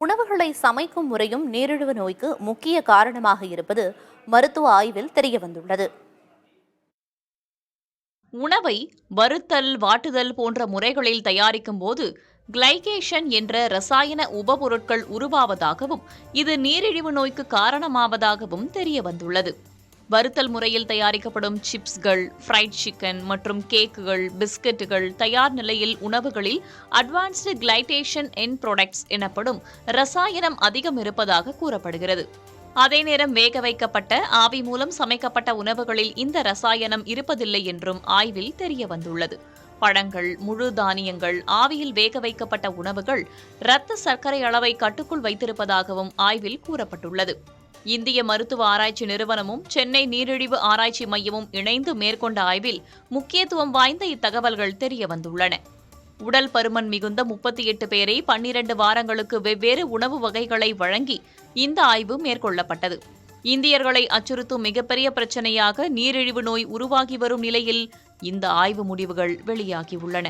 உணவுகளை சமைக்கும் முறையும் நீரிழிவு நோய்க்கு முக்கிய காரணமாக இருப்பது மருத்துவ ஆய்வில் தெரியவந்துள்ளது. உணவை வறுத்தல், வாட்டுதல் போன்ற முறைகளில் தயாரிக்கும் போது கிளைகேஷன் என்ற ரசாயன உபபொருட்கள் உருவாவதாகவும் இது நீரிழிவு நோய்க்கு காரணமாவதாகவும் தெரியவந்துள்ளது. வறுத்தல் முறையில் தயாரிக்கப்படும் சிப்ஸ்கள், ஃப்ரைட் சிக்கன் மற்றும் கேக்குகள், பிஸ்கட்டுகள், தயார் நிலையில் உணவுகளில் அட்வான்ஸ்டு கிளைடேஷன் எண்ட் ப்ராடக்ட்ஸ் எனப்படும் ரசாயனம் அதிகம் இருப்பதாக கூறப்படுகிறது. அதே நேரம் வேக வைக்கப்பட்ட, ஆவி மூலம் சமைக்கப்பட்ட உணவுகளில் இந்த ரசாயனம் இருப்பதில்லை என்றும் ஆய்வில் தெரியவந்துள்ளது. பழங்கள், முழு தானியங்கள், ஆவியில் வேக வைக்கப்பட்ட உணவுகள் இரத்த சர்க்கரை அளவை கட்டுக்குள் வைத்திருப்பதாகவும் ஆய்வில் கூறப்பட்டுள்ளது. இந்திய மருத்துவ ஆராய்ச்சி நிறுவனமும் சென்னை நீரிழிவு ஆராய்ச்சி மையமும் இணைந்து மேற்கொண்ட ஆய்வில் முக்கியத்துவம் வாய்ந்த இத்தகவல்கள் தெரியவந்துள்ளன. உடல் பருமன் மிகுந்த 38 பேரை 12 வாரங்களுக்கு வெவ்வேறு உணவு வகைகளை வழங்கி இந்த ஆய்வு மேற்கொள்ளப்பட்டது. இந்தியர்களை அச்சுறுத்தும் மிகப்பெரிய பிரச்சனையாக நீரிழிவு நோய் உருவாகி வரும் நிலையில் இந்த ஆய்வு முடிவுகள் வெளியாகியுள்ளன.